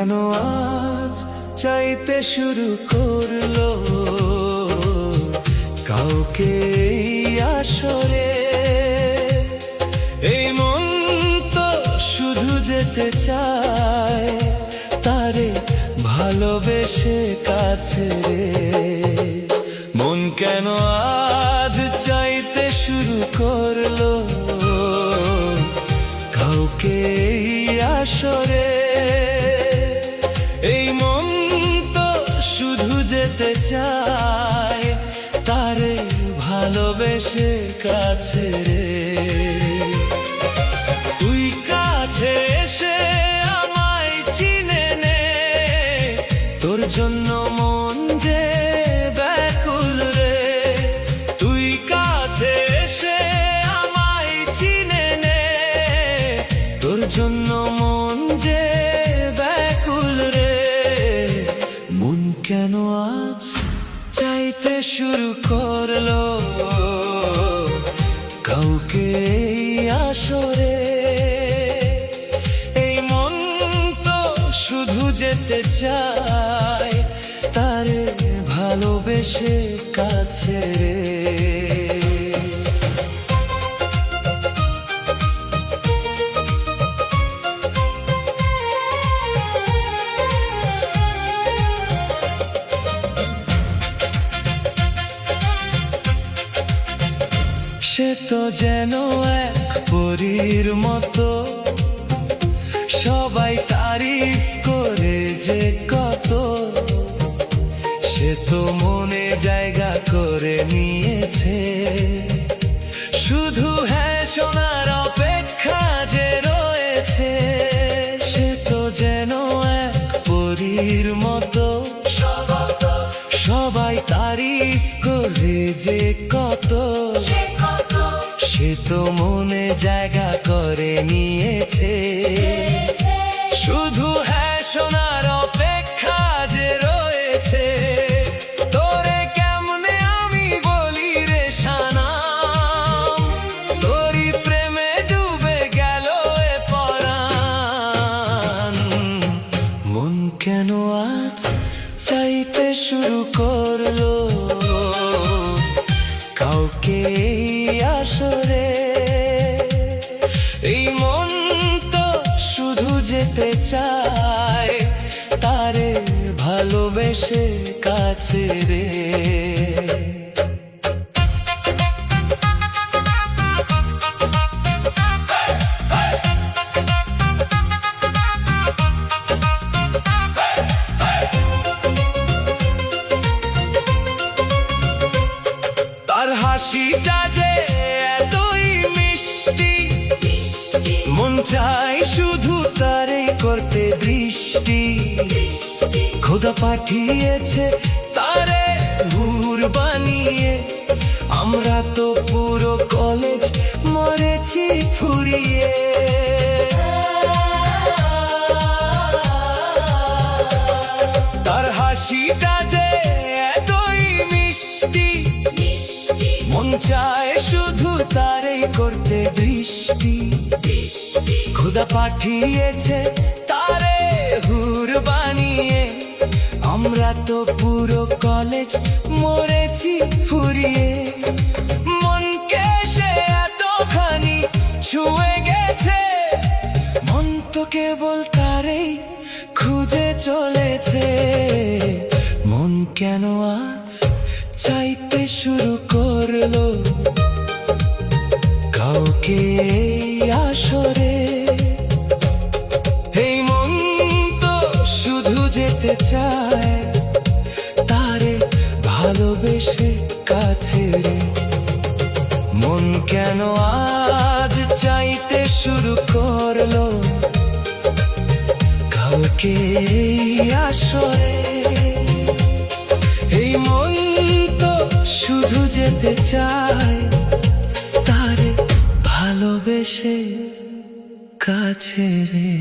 কেন আজ চাইতে শুরু করলো কাউকে এই আসরে? এই মন তো শুধু যেতে চায় তারে ভালোবেসে কাছে রে। মন কেন আজ চাইতে শুরু করলো কাউকে এই আসরে? এই মন তো শুধু যেতে চায় তারে ভালোবেসে কাছে রে। তুই কাছে এসে আমায় চিনে নে, তোর জন্য মন যে ব্যাকুল রে। তুই কাছে এসে আমায় চিনে নে, তোর জন্য মন যে ব্যাকুল রে। মন কেন আজ চাইতে শুরু করলো কাউকে এই আসরে? এই মন তো শুধু যেতে চায় তারে ভালোবেসে কাছে রে। সে তো যেন এক পরীর মতো, সবাই তারিফ করে যে কত। সে তো মনে জায়গা করে নিয়েছে, শুধু হ্যাঁ শোনার অপেক্ষা যে রয়েছে। সে তো যেন এক পরীর মতো, সবাই তারিফ করে যে কত। সে তো মনে জায়গা করে নিয়েছে, শুধু হ্যাঁ শোনার অপেক্ষা যে রয়েছে। তোরে কেমনে আমি বলি রে সানাম, তোরই প্রেমে ডুবে গেল এ পরাণ। মন কেন আজ চাইতে শুরু করলো কাউকে এই আসরে? এই মন তো শুধু যেতে চায় তারে ভালোবেসে কাছে রে। তার হাসিটা যে এতই মিষ্টি, মন চায় শুধু তারে করতে দৃষ্টি। খোদা পাঠিয়েছে তারে হুর বানিয়ে, আমরা তো পুরো কলেজ মরেছি ফুরিয়ে। তার হাসিটা যে এতই মিষ্টি, মন চায় শুধু তারে করতে দৃষ্টি। খোদা পাঠিয়েছে তারে হুর বানিয়ে, আমরা তো পুরো কলেজ মরেছি ফুরিয়ে। মনকে সে এতখানি ছুঁয়ে গেছে, মন তো কেবল তারেই খুঁজে চলেছে। মন কেন আজ চাইতে শুরু করলো কাউকে এই আসরে? এই মন তো শুধু যেতে চায় তারে ভালোবেসে কাছে রে। মন কেন আজ চাইতে শুরু করলো কাউকে এই আসরে? এই মন তো শুধু যেতে চায় তারে ভালোবেসে কাছে রে।